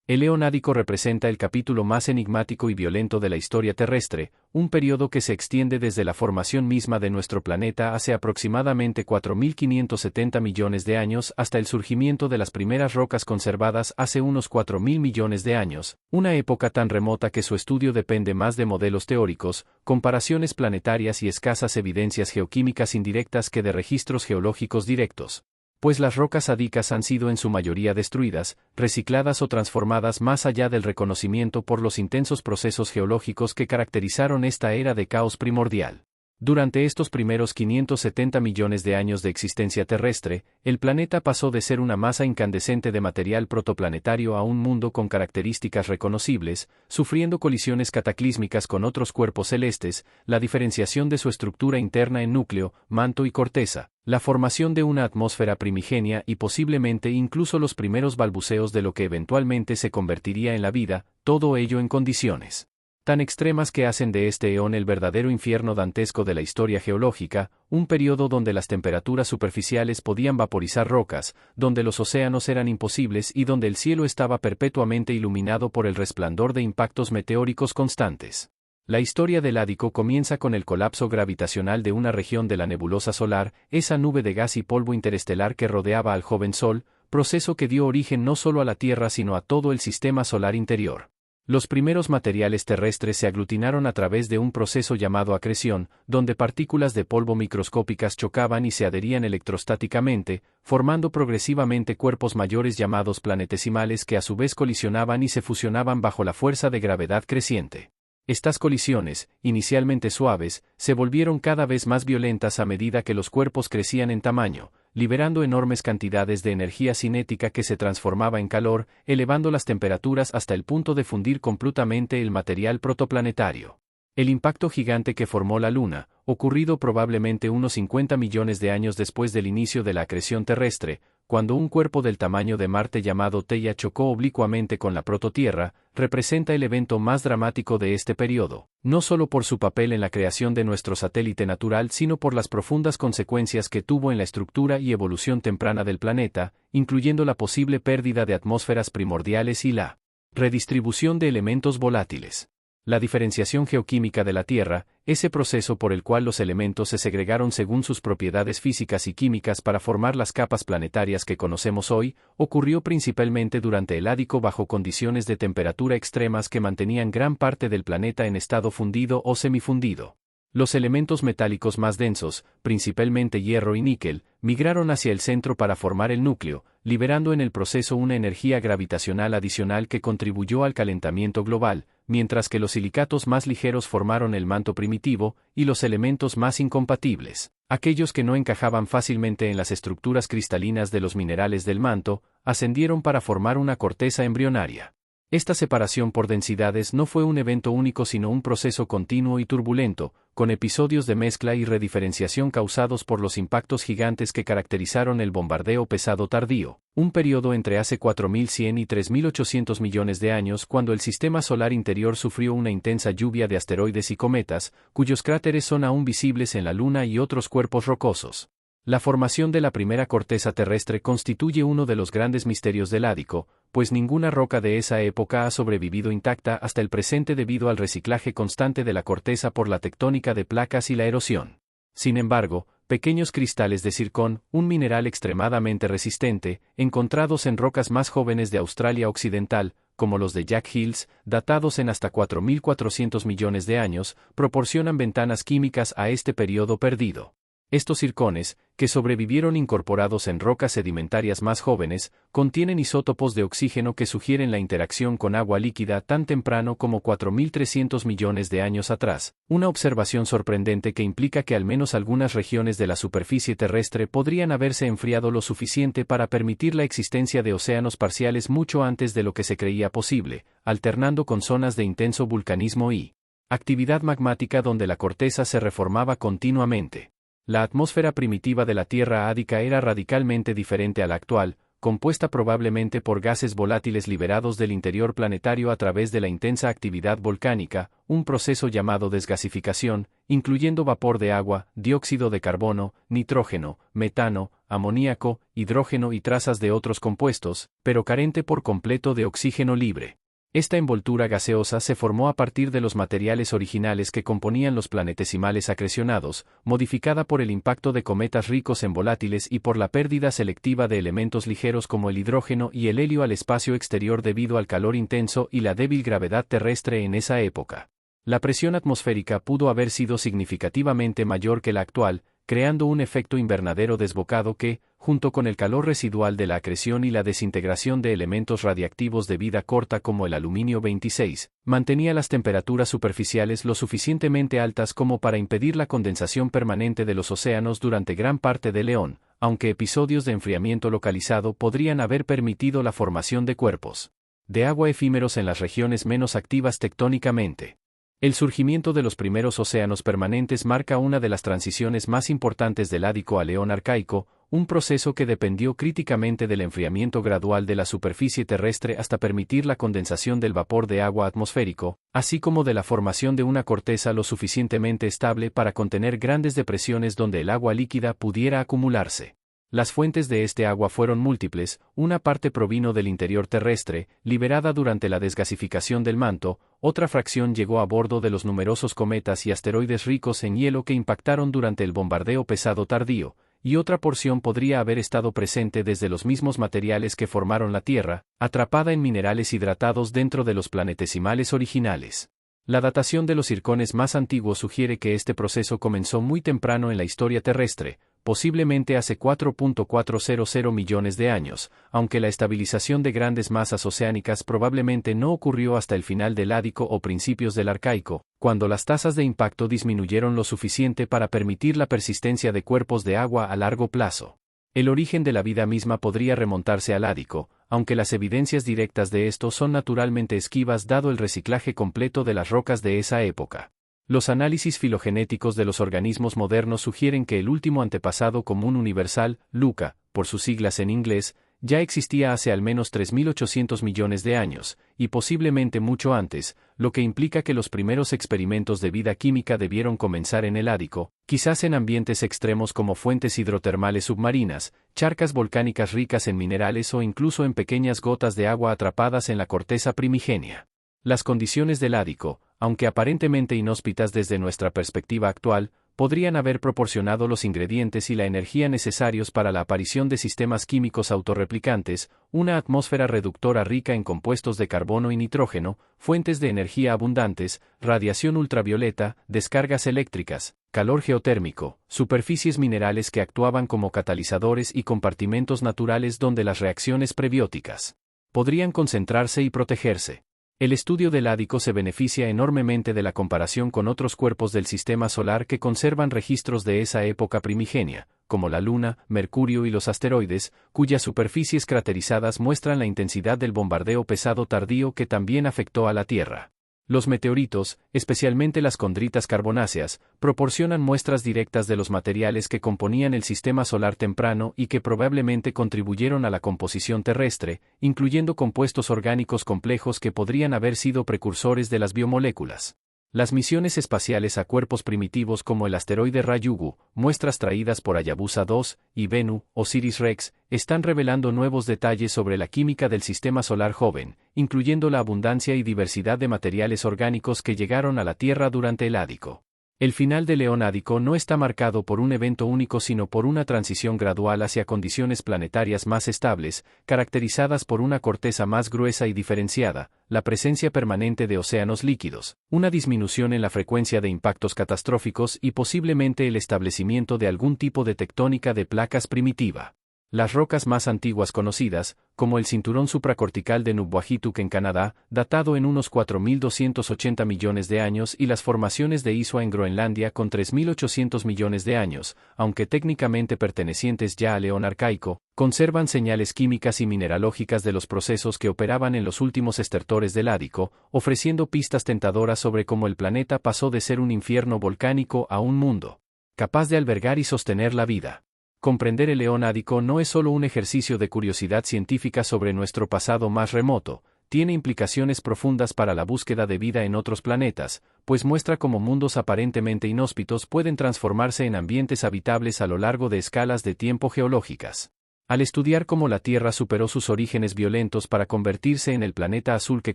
El eón ádico representa el capítulo más enigmático y violento de la historia terrestre, un periodo que se extiende desde la formación misma de nuestro planeta hace aproximadamente 4.570 millones de años hasta el surgimiento de las primeras rocas conservadas hace unos 4.000 millones de años, una época tan remota que su estudio depende más de modelos teóricos, comparaciones planetarias y escasas evidencias geoquímicas indirectas que de registros geológicos directos. Pues las rocas ádicas han sido en su mayoría destruidas, recicladas o transformadas más allá del reconocimiento por los intensos procesos geológicos que caracterizaron esta era de caos primordial. Durante estos primeros 570 millones de años de existencia terrestre, el planeta pasó de ser una masa incandescente de material protoplanetario a un mundo con características reconocibles, sufriendo colisiones cataclísmicas con otros cuerpos celestes, la diferenciación de su estructura interna en núcleo, manto y corteza, la formación de una atmósfera primigenia y posiblemente incluso los primeros balbuceos de lo que eventualmente se convertiría en la vida, todo ello en condiciones tan extremas que hacen de este eón el verdadero infierno dantesco de la historia geológica, un periodo donde las temperaturas superficiales podían vaporizar rocas, donde los océanos eran imposibles y donde el cielo estaba perpetuamente iluminado por el resplandor de impactos meteóricos constantes. La historia del Ádico comienza con el colapso gravitacional de una región de la nebulosa solar, esa nube de gas y polvo interestelar que rodeaba al joven Sol, proceso que dio origen no solo a la Tierra sino a todo el sistema solar interior. Los primeros materiales terrestres se aglutinaron a través de un proceso llamado acreción, donde partículas de polvo microscópicas chocaban y se adherían electrostáticamente, formando progresivamente cuerpos mayores llamados planetesimales que a su vez colisionaban y se fusionaban bajo la fuerza de gravedad creciente. Estas colisiones, inicialmente suaves, se volvieron cada vez más violentas a medida que los cuerpos crecían en tamaño, liberando enormes cantidades de energía cinética que se transformaba en calor, elevando las temperaturas hasta el punto de fundir completamente el material protoplanetario. El impacto gigante que formó la Luna, ocurrido probablemente unos 50 millones de años después del inicio de la acreción terrestre, cuando un cuerpo del tamaño de Marte llamado Theia chocó oblicuamente con la prototierra, representa el evento más dramático de este periodo, no solo por su papel en la creación de nuestro satélite natural sino por las profundas consecuencias que tuvo en la estructura y evolución temprana del planeta, incluyendo la posible pérdida de atmósferas primordiales y la redistribución de elementos volátiles. La diferenciación geoquímica de la Tierra, ese proceso por el cual los elementos se segregaron según sus propiedades físicas y químicas para formar las capas planetarias que conocemos hoy, ocurrió principalmente durante el Ádico bajo condiciones de temperatura extremas que mantenían gran parte del planeta en estado fundido o semifundido. Los elementos metálicos más densos, principalmente hierro y níquel, migraron hacia el centro para formar el núcleo, liberando en el proceso una energía gravitacional adicional que contribuyó al calentamiento global, mientras que los silicatos más ligeros formaron el manto primitivo, y los elementos más incompatibles, aquellos que no encajaban fácilmente en las estructuras cristalinas de los minerales del manto, ascendieron para formar una corteza embrionaria. Esta separación por densidades no fue un evento único sino un proceso continuo y turbulento, con episodios de mezcla y rediferenciación causados por los impactos gigantes que caracterizaron el bombardeo pesado tardío, un periodo entre hace 4.100 y 3.800 millones de años cuando el sistema solar interior sufrió una intensa lluvia de asteroides y cometas, cuyos cráteres son aún visibles en la Luna y otros cuerpos rocosos. La formación de la primera corteza terrestre constituye uno de los grandes misterios del Ádico, pues ninguna roca de esa época ha sobrevivido intacta hasta el presente debido al reciclaje constante de la corteza por la tectónica de placas y la erosión. Sin embargo, pequeños cristales de zircón, un mineral extremadamente resistente, encontrados en rocas más jóvenes de Australia Occidental, como los de Jack Hills, datados en hasta 4.400 millones de años, proporcionan ventanas químicas a este periodo perdido. Estos zircones, que sobrevivieron incorporados en rocas sedimentarias más jóvenes, contienen isótopos de oxígeno que sugieren la interacción con agua líquida tan temprano como 4.300 millones de años atrás, una observación sorprendente que implica que al menos algunas regiones de la superficie terrestre podrían haberse enfriado lo suficiente para permitir la existencia de océanos parciales mucho antes de lo que se creía posible, alternando con zonas de intenso vulcanismo y actividad magmática donde la corteza se reformaba continuamente. La atmósfera primitiva de la Tierra ádica era radicalmente diferente a la actual, compuesta probablemente por gases volátiles liberados del interior planetario a través de la intensa actividad volcánica, un proceso llamado desgasificación, incluyendo vapor de agua, dióxido de carbono, nitrógeno, metano, amoníaco, hidrógeno y trazas de otros compuestos, pero carente por completo de oxígeno libre. Esta envoltura gaseosa se formó a partir de los materiales originales que componían los planetesimales acrecionados, modificada por el impacto de cometas ricos en volátiles y por la pérdida selectiva de elementos ligeros como el hidrógeno y el helio al espacio exterior debido al calor intenso y la débil gravedad terrestre en esa época. La presión atmosférica pudo haber sido significativamente mayor que la actual, creando un efecto invernadero desbocado que, junto con el calor residual de la acreción y la desintegración de elementos radiactivos de vida corta como el aluminio 26, mantenía las temperaturas superficiales lo suficientemente altas como para impedir la condensación permanente de los océanos durante gran parte del eón, aunque episodios de enfriamiento localizado podrían haber permitido la formación de cuerpos de agua efímeros en las regiones menos activas tectónicamente. El surgimiento de los primeros océanos permanentes marca una de las transiciones más importantes del Ádico al Eón arcaico, un proceso que dependió críticamente del enfriamiento gradual de la superficie terrestre hasta permitir la condensación del vapor de agua atmosférico, así como de la formación de una corteza lo suficientemente estable para contener grandes depresiones donde el agua líquida pudiera acumularse. Las fuentes de este agua fueron múltiples, una parte provino del interior terrestre, liberada durante la desgasificación del manto, otra fracción llegó a bordo de los numerosos cometas y asteroides ricos en hielo que impactaron durante el bombardeo pesado tardío, y otra porción podría haber estado presente desde los mismos materiales que formaron la Tierra, atrapada en minerales hidratados dentro de los planetesimales originales. La datación de los circones más antiguos sugiere que este proceso comenzó muy temprano en la historia terrestre, posiblemente hace 4.400 millones de años, aunque la estabilización de grandes masas oceánicas probablemente no ocurrió hasta el final del Ádico o principios del Arcaico, cuando las tasas de impacto disminuyeron lo suficiente para permitir la persistencia de cuerpos de agua a largo plazo. El origen de la vida misma podría remontarse al Ádico, aunque las evidencias directas de esto son naturalmente esquivas dado el reciclaje completo de las rocas de esa época. Los análisis filogenéticos de los organismos modernos sugieren que el último antepasado común universal, LUCA, por sus siglas en inglés, ya existía hace al menos 3.800 millones de años, y posiblemente mucho antes, lo que implica que los primeros experimentos de vida química debieron comenzar en el Ádico, quizás en ambientes extremos como fuentes hidrotermales submarinas, charcas volcánicas ricas en minerales o incluso en pequeñas gotas de agua atrapadas en la corteza primigenia. Las condiciones del Ádico, aunque aparentemente inhóspitas desde nuestra perspectiva actual, podrían haber proporcionado los ingredientes y la energía necesarios para la aparición de sistemas químicos autorreplicantes, una atmósfera reductora rica en compuestos de carbono y nitrógeno, fuentes de energía abundantes, radiación ultravioleta, descargas eléctricas, calor geotérmico, superficies minerales que actuaban como catalizadores y compartimentos naturales donde las reacciones prebióticas podrían concentrarse y protegerse. El estudio del Ádico se beneficia enormemente de la comparación con otros cuerpos del sistema solar que conservan registros de esa época primigenia, como la Luna, Mercurio y los asteroides, cuyas superficies craterizadas muestran la intensidad del bombardeo pesado tardío que también afectó a la Tierra. Los meteoritos, especialmente las condritas carbonáceas, proporcionan muestras directas de los materiales que componían el sistema solar temprano y que probablemente contribuyeron a la composición terrestre, incluyendo compuestos orgánicos complejos que podrían haber sido precursores de las biomoléculas. Las misiones espaciales a cuerpos primitivos como el asteroide Ryugu, muestras traídas por Hayabusa 2, y Bennu, Osiris-Rex, están revelando nuevos detalles sobre la química del sistema solar joven, incluyendo la abundancia y diversidad de materiales orgánicos que llegaron a la Tierra durante el Ádico. El final del Eón Ádico no está marcado por un evento único sino por una transición gradual hacia condiciones planetarias más estables, caracterizadas por una corteza más gruesa y diferenciada, la presencia permanente de océanos líquidos, una disminución en la frecuencia de impactos catastróficos y posiblemente el establecimiento de algún tipo de tectónica de placas primitiva. Las rocas más antiguas conocidas, como el cinturón supracortical de Nubwahituk en Canadá, datado en unos 4.280 millones de años, y las formaciones de Isua en Groenlandia con 3.800 millones de años, aunque técnicamente pertenecientes ya al Eón arcaico, conservan señales químicas y mineralógicas de los procesos que operaban en los últimos estertores del Ádico, ofreciendo pistas tentadoras sobre cómo el planeta pasó de ser un infierno volcánico a un mundo capaz de albergar y sostener la vida. comprender el eón ádico no es solo un ejercicio de curiosidad científica sobre nuestro pasado más remoto, tiene implicaciones profundas para la búsqueda de vida en otros planetas, pues muestra cómo mundos aparentemente inhóspitos pueden transformarse en ambientes habitables a lo largo de escalas de tiempo geológicas. Al estudiar cómo la Tierra superó sus orígenes violentos para convertirse en el planeta azul que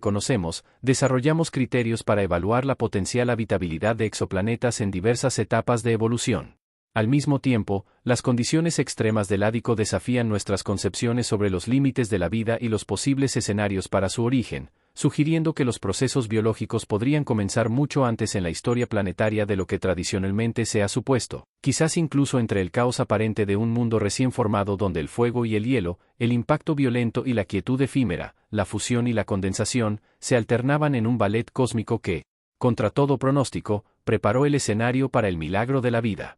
conocemos, desarrollamos criterios para evaluar la potencial habitabilidad de exoplanetas en diversas etapas de evolución. Al mismo tiempo, las condiciones extremas del ádico desafían nuestras concepciones sobre los límites de la vida y los posibles escenarios para su origen, sugiriendo que los procesos biológicos podrían comenzar mucho antes en la historia planetaria de lo que tradicionalmente se ha supuesto, quizás incluso entre el caos aparente de un mundo recién formado donde el fuego y el hielo, el impacto violento y la quietud efímera, la fusión y la condensación, se alternaban en un ballet cósmico que, contra todo pronóstico, preparó el escenario para el milagro de la vida.